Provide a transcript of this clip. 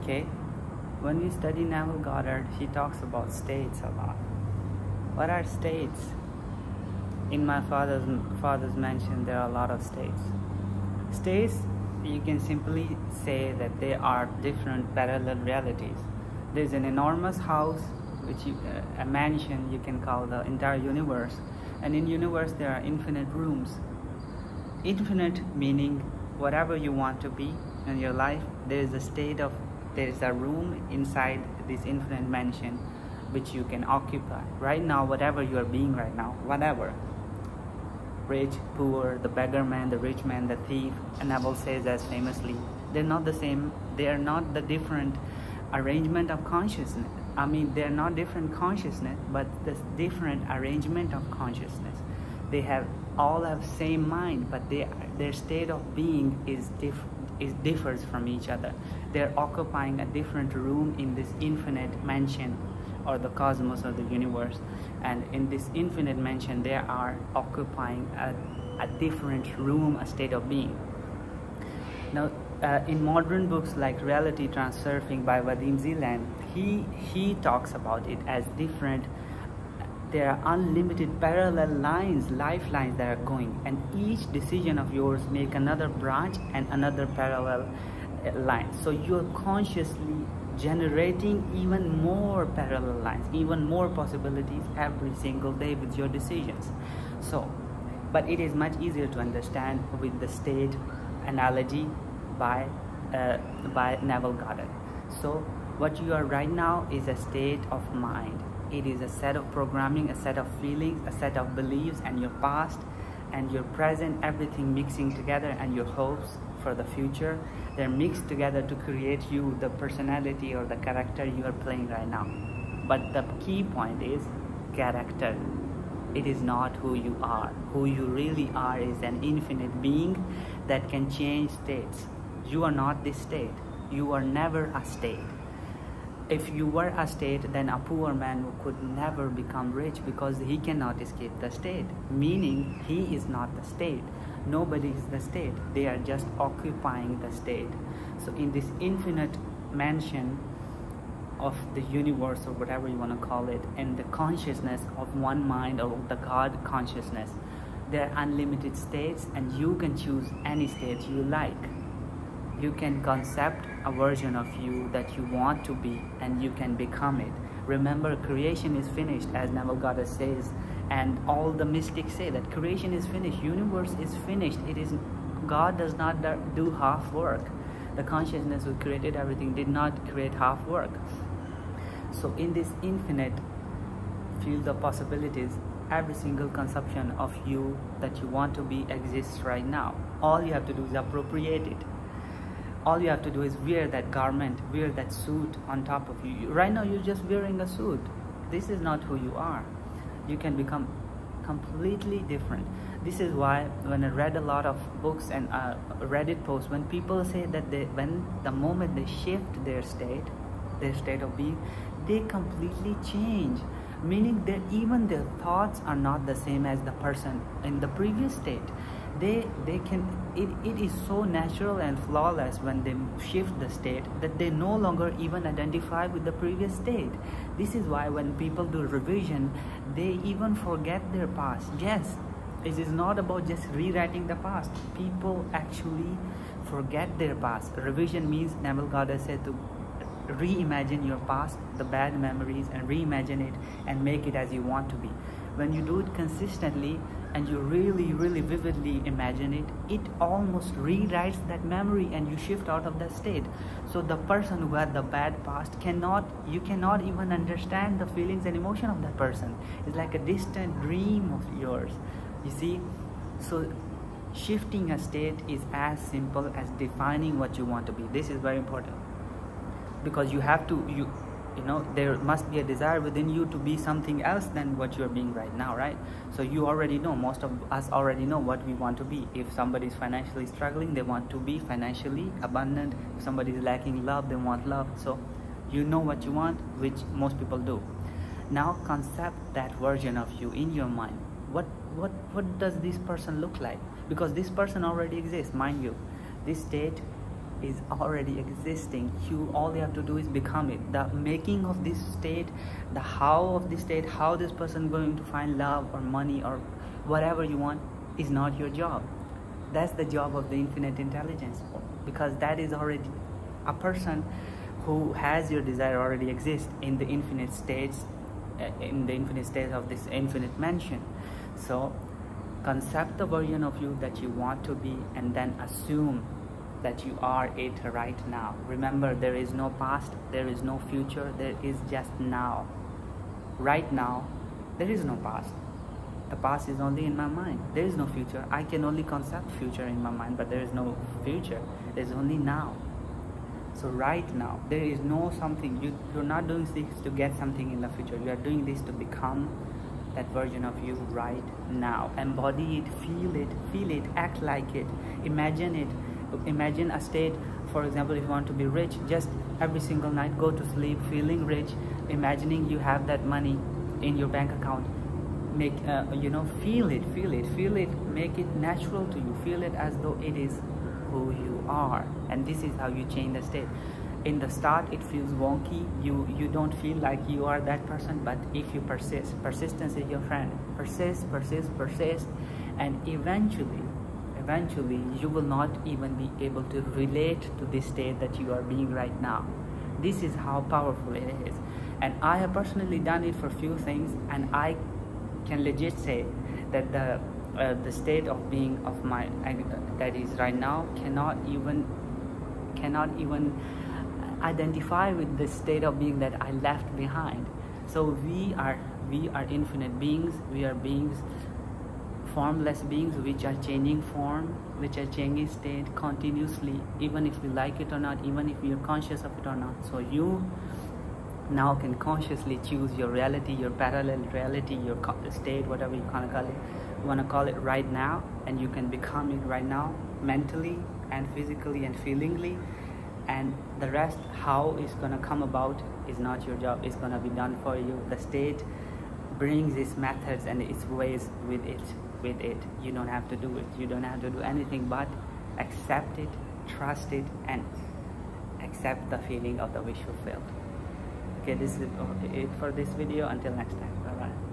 Okay, when we study Neville Goddard, he talks about states a lot. What are states? In my father's mention, there are a lot of states. States, you can simply say that they are different parallel realities. There's an enormous house, a mansion you can call the entire universe, and in universe there are infinite rooms. Infinite meaning whatever you want to be in your life, there is a room inside this infinite mansion which you can occupy. Right now, whatever you are being right now, whatever, rich, poor, the beggar man, the rich man, the thief, and Neville says as famously, they're not the same, they are not the different arrangement of consciousness. I mean, they're not different consciousness, but the different arrangement of consciousness. They all have same mind, but their state of being differs from each other. They're occupying a different room in this infinite mansion, or the cosmos, or the universe, and in this infinite mansion they are occupying a different room, a state of being. Now, in modern books like Reality Transurfing by Vadim Zeland, he talks about it as different. There are unlimited parallel lines, lifelines that are going, and each decision of yours make another branch and another parallel line. So you're consciously generating even more parallel lines, even more possibilities every single day with your decisions. So, but it is much easier to understand with the state analogy by Neville Goddard. So what you are right now is a state of mind. It is a set of programming, a set of feelings, a set of beliefs, and your past and your present, everything mixing together, and your hopes for the future. They're mixed together to create you, the personality or the character you are playing right now. But the key point is character. It is not who you are. Who you really are is an infinite being that can change states. You are not this state. You are never a state. If you were a state, then a poor man could never become rich, because he cannot escape the state, meaning he is not the state. Nobody is the state. They are just occupying the state. So in this infinite mansion of the universe, or whatever you want to call it, and the consciousness of one mind, or the God consciousness, there are unlimited states, and you can choose any state you like. You can concept a version of you that you want to be, and you can become it. Remember, creation is finished, as Neville Goddard says, and all the mystics say that creation is finished, universe is finished. It is, God does not do half work. The consciousness who created everything did not create half work. So in this infinite field of possibilities, every single conception of you that you want to be exists right now. All you have to do is appropriate it. All you have to do is wear that garment, wear that suit on top of you. Right now you're just wearing a suit. This is not who you are. You can become completely different. This is why when I read a lot of books and Reddit posts, when people say that when the moment they shift their state of being, they completely change. Meaning that even their thoughts are not the same as the person in the previous state. It is so natural and flawless when they shift the state that they no longer even identify with the previous state. This is why when people do revision, they even forget their past. Yes, it is not about just rewriting the past. People actually forget their past. Revision means, Neville Goddard said, to reimagine your past, the bad memories, and reimagine it and make it as you want to be. When you do it consistently and you really, really vividly imagine it, it almost rewrites that memory and you shift out of that state. So the person who had the bad past you cannot even understand the feelings and emotion of that person. It's like a distant dream of yours, you see. So shifting a state is as simple as defining what you want to be. This is very important, because you have to, you know, there must be a desire within you to be something else than what you're being right now, right? So you already know, most of us already know what we want to be. If somebody is financially struggling, they want to be financially abundant. If somebody is lacking love, they want love. So you know what you want, which most people do. Now concept that version of you in your mind. What does this person look like? Because this person already exists, mind you. This state is already existing. All you have to do is become it. The making of this state, the how of this state, how this person going to find love or money or whatever you want, is not your job. That's the job of the infinite intelligence, because that is already a person who has your desire already exists in the infinite states, of this infinite mansion. So concept the version of you that you want to be, and then assume that you are it right now. Remember, there is no past, there is no future, there is just now. Right now, there is no past. The past is only in my mind. There is no future. I can only concept future in my mind, but there is no future. There is only now. So right now, there is no something. You're not doing this to get something in the future. You are doing this to become that version of you right now. Embody it, feel it, act like it, imagine it. Imagine a state, for example, if you want to be rich, just every single night go to sleep feeling rich, imagining you have that money in your bank account. Make feel it, make it natural to you, feel it as though it is who you are. And this is how you change the state. In the start it feels wonky, you don't feel like you are that person, but if you persistence is your friend. Persist, and eventually you will not even be able to relate to this state that you are being right now. This is how powerful it is. And I have personally done it for few things, and I can legit say that the state of being of my that is right now cannot even identify with the state of being that I left behind. So we are infinite beings. We are beings, formless beings, which are changing form, which are changing state continuously, even if we like it or not, even if we are conscious of it or not. So you now can consciously choose your reality, your parallel reality, your state, whatever you want to call it right now, and you can become it right now, mentally and physically and feelingly. And the rest, how it's gonna come about, is not your job. It's gonna be done for you. The state brings its methods and its ways with it. You don't have to do it. You don't have to do anything but accept it, trust it, and accept the feeling of the wish fulfilled. Okay, this is it for this video. Until next time, bye bye.